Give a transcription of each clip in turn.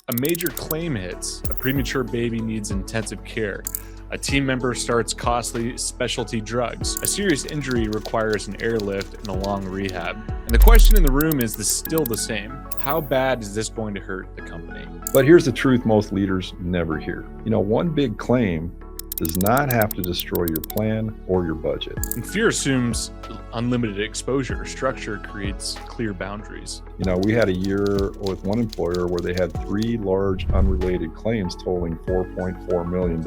A major claim hits, a premature baby needs intensive care, a team member starts costly specialty drugs, a serious injury requires an airlift and a long rehab. And the question in the room is still the same. How bad is this going to hurt the company? But here's the truth most leaders never hear. One big claim does not have to destroy your plan or your budget. And fear assumes unlimited exposure. Structure creates clear boundaries. We had a year with one employer where they had 3 large unrelated claims totaling $4.4 million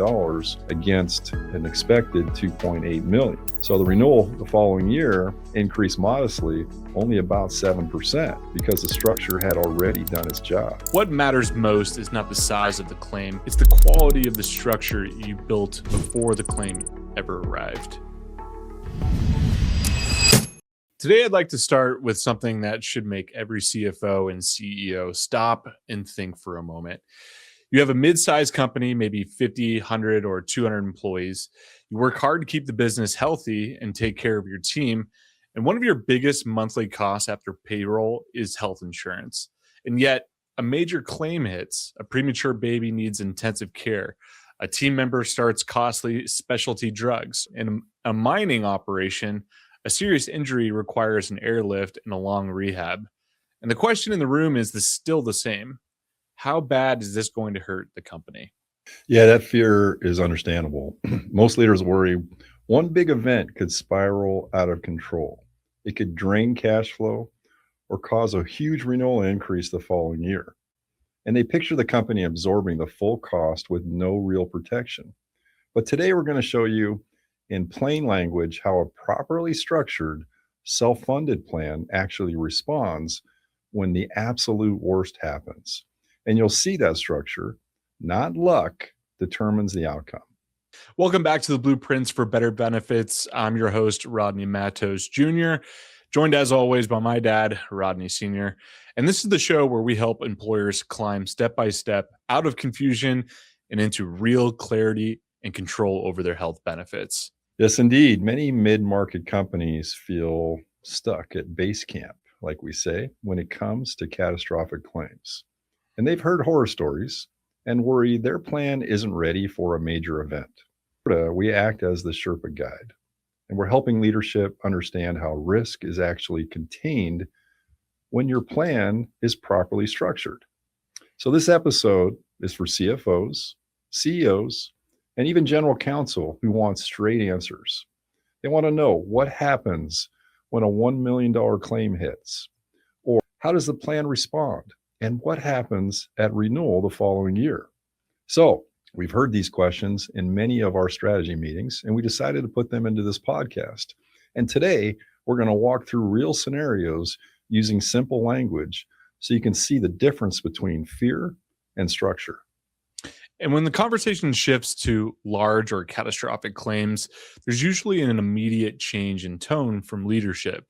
against an expected $2.8 million. So the renewal the following year increased modestly, only about 7%, because the structure had already done its job. What matters most is not the size of the claim, it's the quality of the structure you built before the claim ever arrived. Today, I'd like to start with something that should make every CFO and CEO stop and think for a moment. You have a mid-sized company, maybe 50, 100, or 200 employees. You work hard to keep the business healthy and take care of your team. And one of your biggest monthly costs after payroll is health insurance. And yet, a major claim hits, a premature baby needs intensive care, a team member starts costly specialty drugs, and a mining operation, a serious injury requires an airlift and a long rehab. And the question in the room is still the same. How bad is this going to hurt the company? Yeah, that fear is understandable. Most leaders worry one big event could spiral out of control. It could drain cash flow or cause a huge renewal increase the following year. And they picture the company absorbing the full cost with no real protection. But today we're going to show you in plain language how a properly structured, self-funded plan actually responds when the absolute worst happens. And you'll see that structure, not luck, determines the outcome. Welcome back to the Blueprints for Better Benefits. I'm your host, Rodney Matos Jr., joined as always by my dad, Rodney Sr. And this is the show where we help employers climb step by step out of confusion and into real clarity and control over their health benefits. Yes, indeed. Many mid-market companies feel stuck at base camp, like we say, when it comes to catastrophic claims. And they've heard horror stories and worry their plan isn't ready for a major event. We act as the Sherpa guide, and we're helping leadership understand how risk is actually contained when your plan is properly structured. So this episode is for CFOs, CEOs, and even general counsel who want straight answers. They want to know what happens when a $1 million claim hits, or how does the plan respond, and what happens at renewal the following year. So we've heard these questions in many of our strategy meetings, and we decided to put them into this podcast. And today we're going to walk through real scenarios using simple language so you can see the difference between fear and structure. And when the conversation shifts to large or catastrophic claims, there's usually an immediate change in tone from leadership.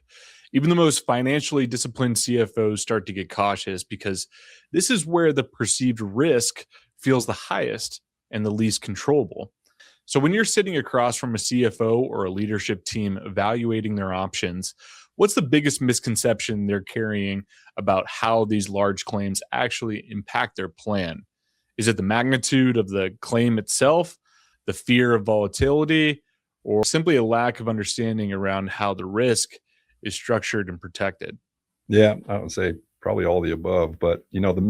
Even the most financially disciplined CFOs start to get cautious because this is where the perceived risk feels the highest and the least controllable. So when you're sitting across from a CFO or a leadership team evaluating their options, what's the biggest misconception they're carrying about how these large claims actually impact their plan? Is it the magnitude of the claim itself, the fear of volatility, or simply a lack of understanding around how the risk is structured and protected? Yeah, I would say probably all the above. But the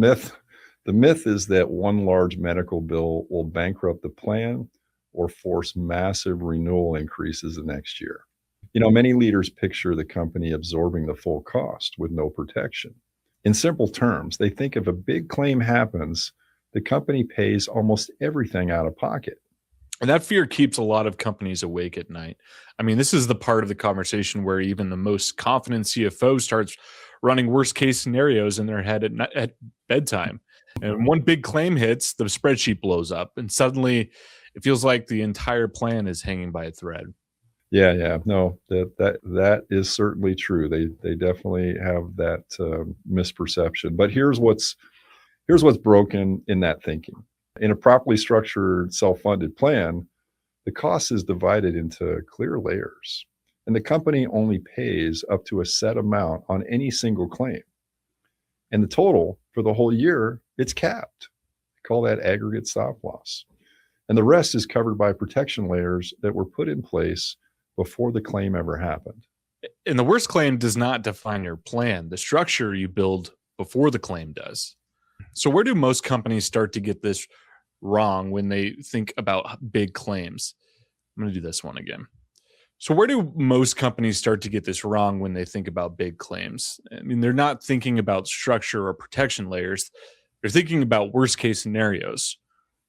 myth is that one large medical bill will bankrupt the plan or force massive renewal increases the next year. Many leaders picture the company absorbing the full cost with no protection. In simple terms, they think if a big claim happens, the company pays almost everything out of pocket. And that fear keeps a lot of companies awake at night. I mean, this is the part of the conversation where even the most confident CFO starts running worst case scenarios in their head at bedtime. And one big claim hits, the spreadsheet blows up, and suddenly it feels like the entire plan is hanging by a thread. Yeah. No, that is certainly true. They definitely have that misperception. But here's what's broken in that thinking. In a properly structured self-funded plan, the cost is divided into clear layers, and the company only pays up to a set amount on any single claim. And the total for the whole year, it's capped. Call that aggregate stop loss. And the rest is covered by protection layers that were put in place before the claim ever happened. And the worst claim does not define your plan. The structure you build before the claim does. So where do most companies start to get this wrong when they think about big claims? I'm going to do this one again. So where do most companies start to get this wrong when they think about big claims? I mean, they're not thinking about structure or protection layers. They're thinking about worst case scenarios.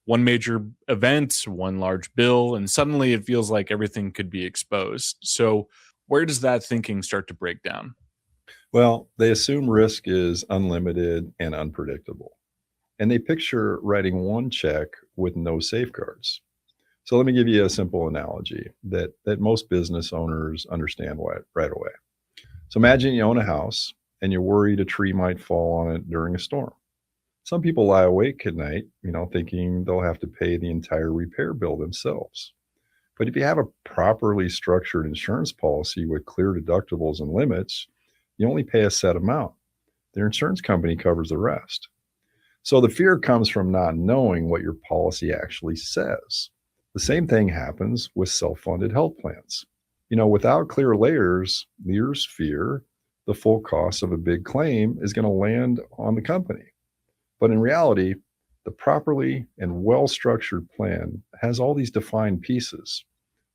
One major event, one large bill, and suddenly it feels like everything could be exposed. So where does that thinking start to break down? Well, they assume risk is unlimited and unpredictable. And they picture writing one check with no safeguards. So let me give you a simple analogy that most business owners understand right away. So imagine you own a house and you're worried a tree might fall on it during a storm. Some people lie awake at night, thinking they'll have to pay the entire repair bill themselves. But if you have a properly structured insurance policy with clear deductibles and limits, you only pay a set amount. Their insurance company covers the rest. So the fear comes from not knowing what your policy actually says. The same thing happens with self-funded health plans. Without clear layers, leaders fear the full cost of a big claim is going to land on the company. But in reality, the properly and well-structured plan has all these defined pieces.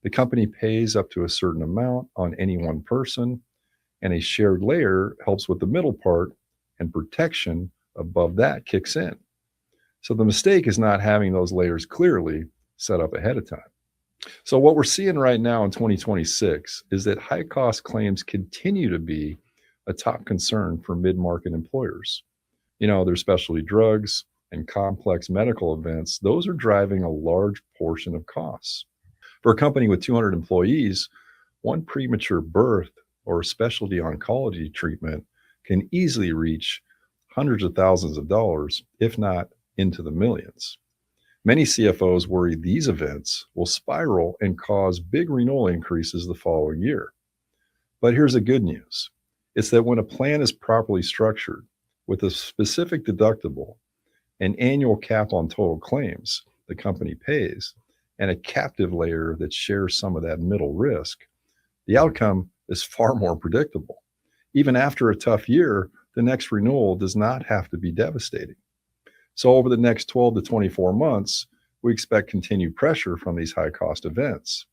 The company pays up to a certain amount on any one person, and a shared layer helps with the middle part, and protection above that kicks in. So the mistake is not having those layers clearly set up ahead of time. So what we're seeing right now in 2026 is that high-cost claims continue to be a top concern for mid-market employers. Their specialty drugs and complex medical events, those are driving a large portion of costs. For a company with 200 employees, one premature birth or specialty oncology treatment can easily reach hundreds of thousands of dollars, if not into the millions. Many CFOs worry these events will spiral and cause big renewal increases the following year. But here's the good news. It's that when a plan is properly structured with a specific deductible, an annual cap on total claims the company pays, and a captive layer that shares some of that middle risk, the outcome is far more predictable. Even after a tough year, the next renewal does not have to be devastating. So over the next 12 to 24 months, we expect continued pressure from these high-cost events.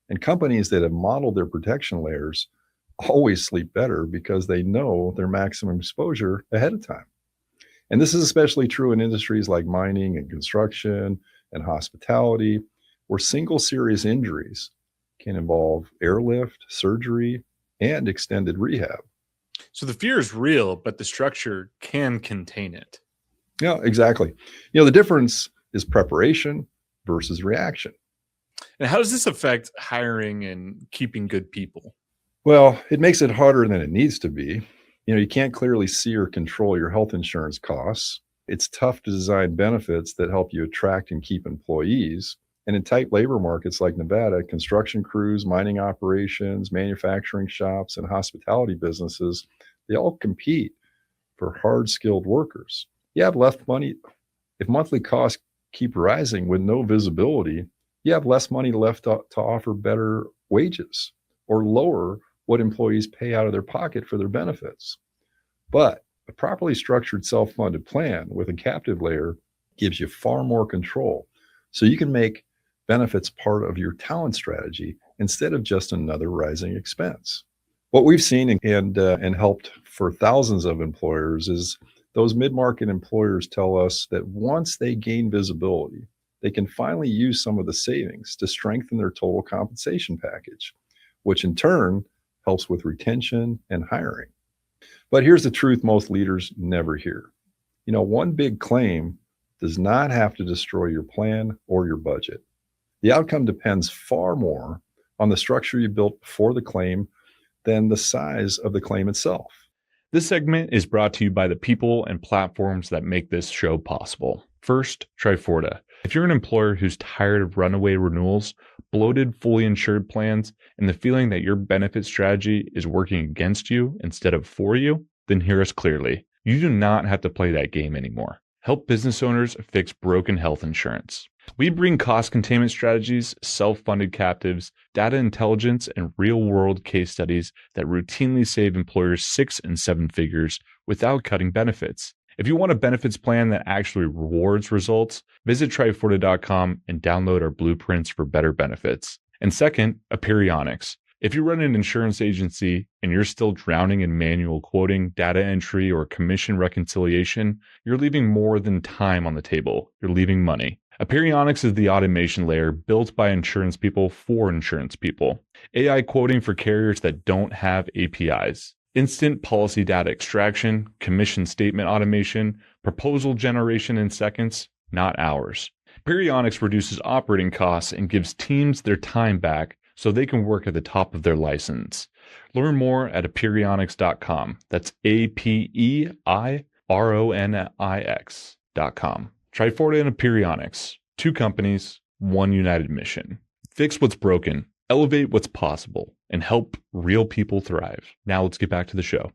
And companies that have modeled their protection layers always sleep better because they know their maximum exposure ahead of time. And this is especially true in industries like mining and construction and hospitality, where single serious injuries can involve airlift, surgery, and extended rehab. So the fear is real, but the structure can contain it. Yeah, exactly. The difference is preparation versus reaction. And how does this affect hiring and keeping good people? Well, it makes it harder than it needs to be. You can't clearly see or control your health insurance costs. It's tough to design benefits that help you attract and keep employees. And in tight labor markets like Nevada, construction crews, mining operations, manufacturing shops, and hospitality businesses, they all compete for hard-skilled workers. You have less money. If monthly costs keep rising with no visibility, you have less money left to offer better wages or lower what employees pay out of their pocket for their benefits. But a properly structured self-funded plan with a captive layer gives you far more control. So you can make benefits part of your talent strategy instead of just another rising expense. What we've seen and helped for thousands of employers is those mid-market employers tell us that once they gain visibility, they can finally use some of the savings to strengthen their total compensation package, which in turn helps with retention and hiring. But here's the truth most leaders never hear. One big claim does not have to destroy your plan or your budget. The outcome depends far more on the structure you built before the claim than the size of the claim itself. This segment is brought to you by the people and platforms that make this show possible. First, Triforta. If you're an employer who's tired of runaway renewals, bloated, fully insured plans, and the feeling that your benefit strategy is working against you instead of for you, then hear us clearly. You do not have to play that game anymore. help business owners fix broken health insurance. We bring cost containment strategies, self-funded captives, data intelligence, and real-world case studies that routinely save employers 6 and 7 figures without cutting benefits. If you want a benefits plan that actually rewards results, visit triforta.com and download our blueprints for better benefits. And second, Aperionics. If you run an insurance agency and you're still drowning in manual quoting, data entry, or commission reconciliation, you're leaving more than time on the table. You're leaving money. Aperionics is the automation layer built by insurance people for insurance people. AI quoting for carriers that don't have APIs. Instant policy data extraction, commission statement automation, proposal generation in seconds, not hours. Aperionics reduces operating costs and gives teams their time back so they can work at the top of their license. Learn more at aperionics.com. That's APEIRONIX.com. Triforta and Aperionics, 2 companies, 1 united mission. Fix what's broken, elevate what's possible, and help real people thrive. Now let's get back to the show.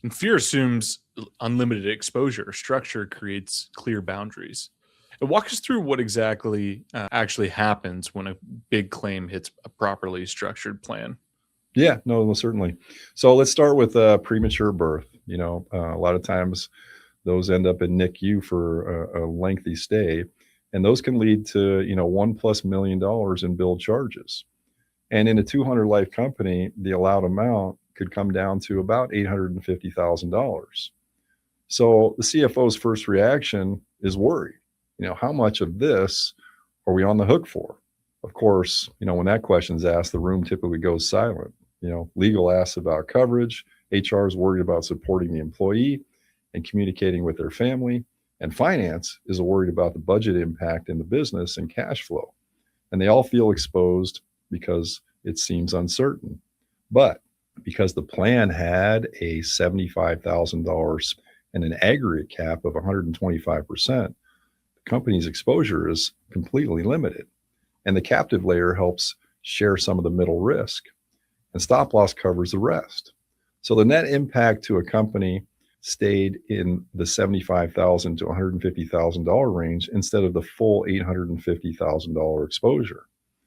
And fear assumes unlimited exposure. Structure creates clear boundaries. And walk us through what exactly actually happens when a big claim hits a properly structured plan. Yeah, no, certainly. So let's start with premature birth. A lot of times those end up in NICU for a lengthy stay, and those can lead to $1+ million in billed charges. And in a 200 life company, the allowed amount could come down to about $850,000. So the CFO's first reaction is worry. How much of this are we on the hook for? Of course, when that question is asked, the room typically goes silent. Legal asks about coverage, HR is worried about supporting the employee and communicating with their family, and finance is worried about the budget impact in the business and cash flow. And they all feel exposed because it seems uncertain. But because the plan had a $75,000 and an aggregate cap of 125%, the company's exposure is completely limited. And the captive layer helps share some of the middle risk, and stop loss covers the rest. So the net impact to a company stayed in the $75,000 to $150,000 range instead of the full $850,000 exposure.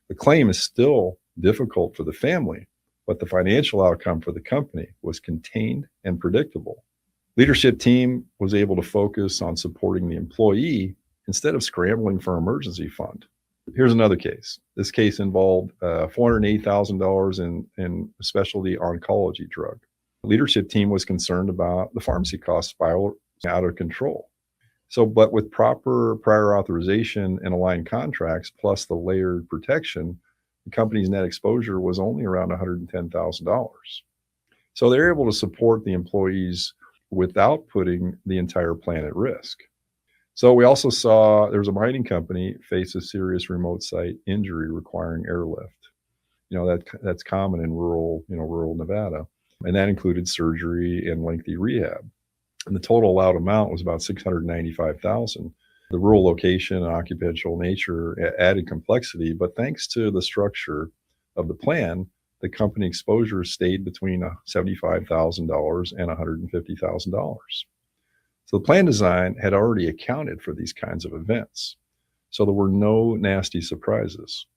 The claim is still difficult for the family, but the financial outcome for the company was contained and predictable. Leadership team was able to focus on supporting the employee instead of scrambling for emergency fund. Here's another case. This case involved $408,000 in a specialty oncology drug. The leadership team was concerned about the pharmacy costs spiral out of control. But with proper prior authorization and aligned contracts, plus the layered protection, the company's net exposure was only around $110,000. So they're able to support the employees without putting the entire plan at risk. So we also saw there was a mining company face a serious remote site injury requiring airlift. That's common in rural Nevada, and that included surgery and lengthy rehab. And the total allowed amount was about $695,000. The rural location and occupational nature added complexity, but thanks to the structure of the plan, the company exposure stayed between $75,000 and $150,000. So the plan design had already accounted for these kinds of events. So there were no nasty surprises.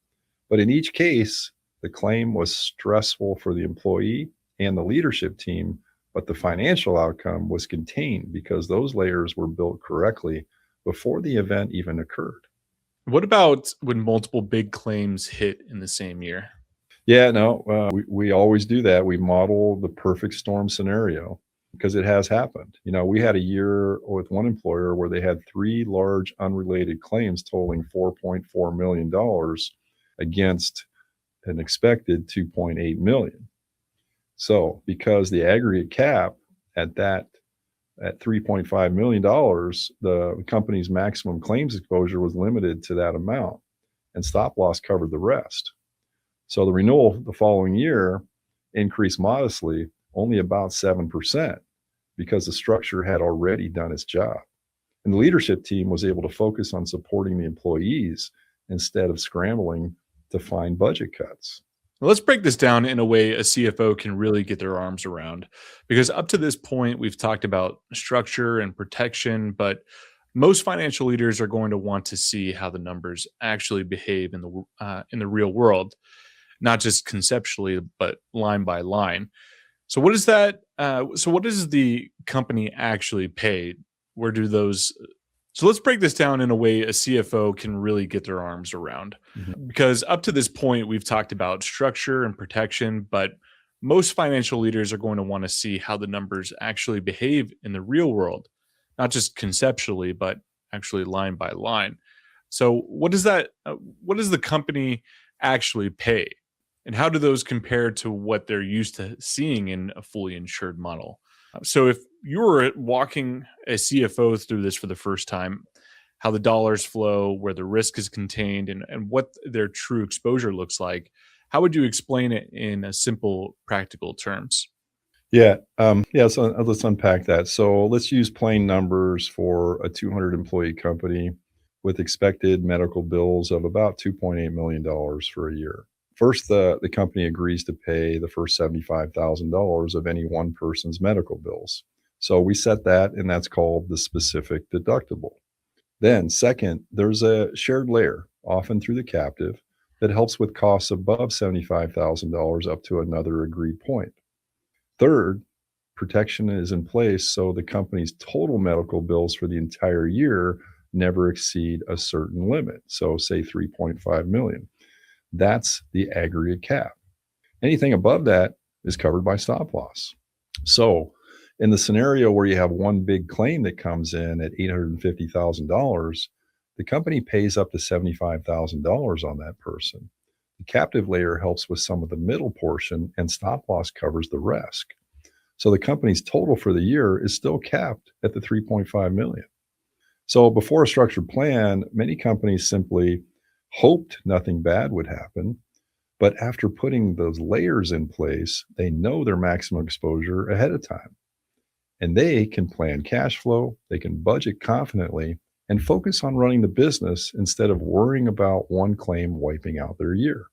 But in each case, the claim was stressful for the employee and the leadership team, but the financial outcome was contained because those layers were built correctly before the event even occurred. What about when multiple big claims hit in the same year? Yeah, no, we always do that. We model the perfect storm scenario because it has happened. We had a year with one employer where they had 3 large unrelated claims totaling $4.4 million against an expected $2.8 million. So because the aggregate cap at $3.5 million, the company's maximum claims exposure was limited to that amount, and stop loss covered the rest. So the renewal the following year increased modestly, only about 7%, because the structure had already done its job. And the leadership team was able to focus on supporting the employees instead of scrambling to find budget cuts. Well, let's break this down in a way a CFO can really get their arms around, because up to this point, we've talked about structure and protection, but Most financial leaders are going to want to see how the numbers actually behave in the real world, not just conceptually, but line by line. So what is that? So what does the company actually pay? Where do those? So let's break this down in a way a CFO can really get their arms around. Mhm. Because up to this point, we've talked about structure and protection, but most financial leaders are going to want to see how the numbers actually behave in the real world, not just conceptually, but actually line by line. So, what does that? What does the company actually pay, and how do those compare to what they're used to seeing in a fully insured model? So, if you were walking a CFO through this for the first time, how the dollars flow, where the risk is contained, and what their true exposure looks like, how would you explain it in a simple, practical terms? Yeah. So let's unpack that. So let's use plain numbers for a 200 employee company with expected medical bills of about $2.8 million for a year. First, the company agrees to pay the first $75,000 of any one person's medical bills. So we set that, and that's called the specific deductible. Then, second, there's a shared layer, often through the captive, that helps with costs above $75,000 up to another agreed point. Third, protection is in place so the company's total medical bills for the entire year never exceed a certain limit. So say 3.5 million. That's the aggregate cap. Anything above that is covered by stop loss. So in the scenario where you have one big claim that comes in at $850,000, the company pays up to $75,000 on that person. The captive layer helps with some of the middle portion, and stop loss covers the rest. So the company's total for the year is still capped at the 3.5 million. So before a structured plan, many companies simply hoped nothing bad would happen. But after putting those layers in place, they know their maximum exposure ahead of time. And they can plan cash flow, they can budget confidently, and focus on running the business instead of worrying about one claim wiping out their year.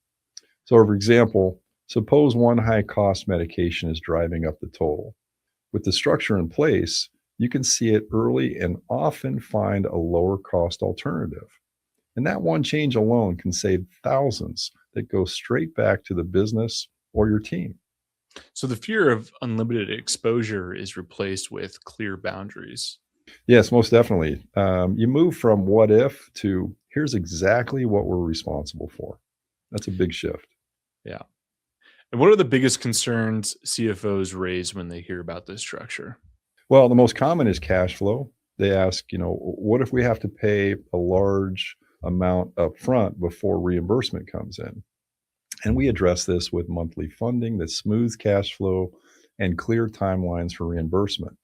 So, for example, suppose one high cost medication is driving up the total. With the structure in place, you can see it early and often find a lower cost alternative. And that one change alone can save thousands that go straight back to the business or your team. So the fear of unlimited exposure is replaced with clear boundaries. Yes, most definitely. You move from what if to here's exactly what we're responsible for. That's a big shift. Yeah. And what are the biggest concerns CFOs raise when they hear about this structure? Well, the most common is cash flow. They ask, what if we have to pay a large amount up front before reimbursement comes in? And we address this with monthly funding that smooths cash flow and clear timelines for reimbursement.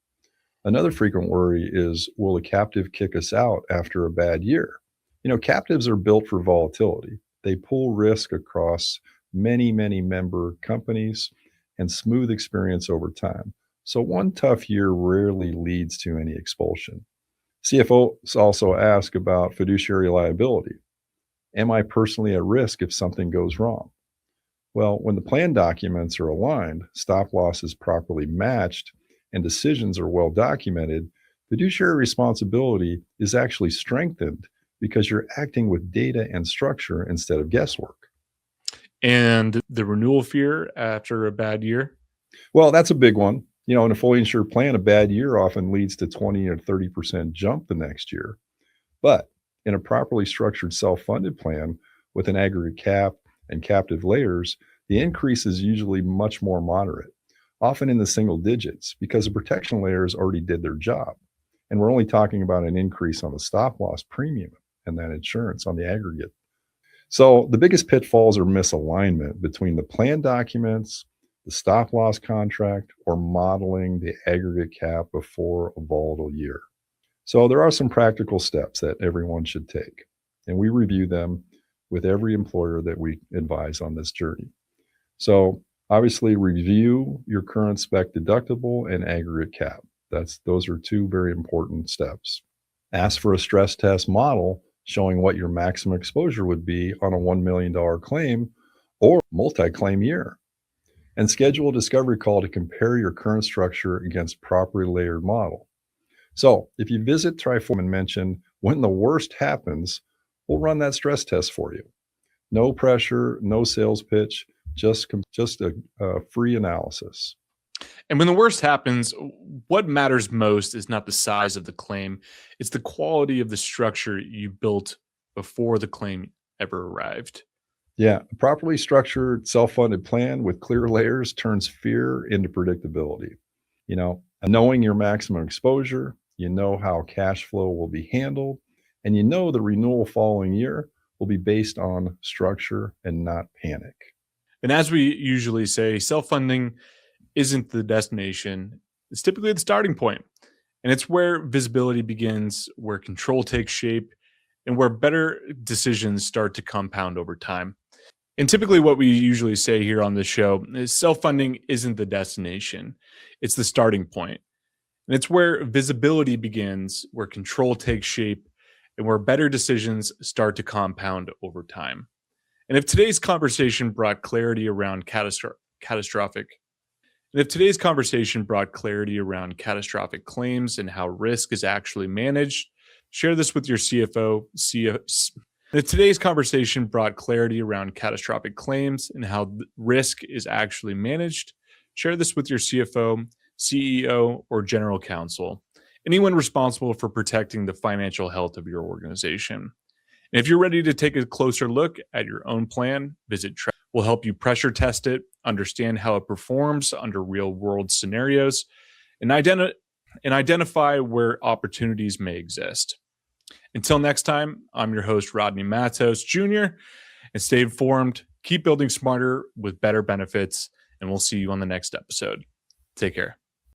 Another frequent worry is, will the captive kick us out after a bad year? Captives are built for volatility. They pull risk across many, many member companies and smooth experience over time. So one tough year rarely leads to any expulsion. CFOs also ask about fiduciary liability. Am I personally at risk if something goes wrong? Well, when the plan documents are aligned, stop loss is properly matched, and decisions are well documented, fiduciary responsibility is actually strengthened because you're acting with data and structure instead of guesswork. And the renewal fear after a bad year? Well, that's a big one. In a fully insured plan, a bad year often leads to 20 or 30% jump the next year. But in a properly structured self-funded plan with an aggregate cap and captive layers, the increase is usually much more moderate, often in the single digits, because the protection layers already did their job. And we're only talking about an increase on the stop loss premium and that insurance on the aggregate. So the biggest pitfalls are misalignment between the plan documents, the stop loss contract, or modeling the aggregate cap before a volatile year. So there are some practical steps that everyone should take, and we review them with every employer that we advise on this journey. So obviously review your current spec deductible and aggregate cap. Those are two very important steps. Ask for a stress test model showing what your maximum exposure would be on a $1 million claim or multi-claim year. And schedule a discovery call to compare your current structure against properly layered model. So if you visit Triform and mention when the worst happens, we'll run that stress test for you. No pressure, no sales pitch, just a free analysis. And when the worst happens, what matters most is not the size of the claim, it's the quality of the structure you built before the claim ever arrived. Yeah, a properly structured, self-funded plan with clear layers turns fear into predictability. And knowing your maximum exposure, you know how cash flow will be handled, and you know the renewal following year will be based on structure and not panic. And as we usually say, self funding isn't the destination, it's typically the starting point. And it's where visibility begins, where control takes shape, and where better decisions start to compound over time. And typically, what we usually say here on this show is self funding isn't the destination, it's the starting point. And it's where visibility begins, where control takes shape, and where better decisions start to compound over time. And if today's conversation brought clarity around catastrophic And if today's conversation brought clarity around catastrophic claims and how risk is actually managed, share this with your CFO, If today's conversation brought clarity around catastrophic claims and how risk is actually managed, share this with your CFO, CEO, or general counsel, anyone responsible for protecting the financial health of your organization. And if you're ready to take a closer look at your own plan, visit Trev. We'll help you pressure test it, understand how it performs under real world scenarios, and identify where opportunities may exist. Until next time, I'm your host, Rodney Matos Jr., and stay informed, keep building smarter with better benefits, and we'll see you on the next episode. Take care.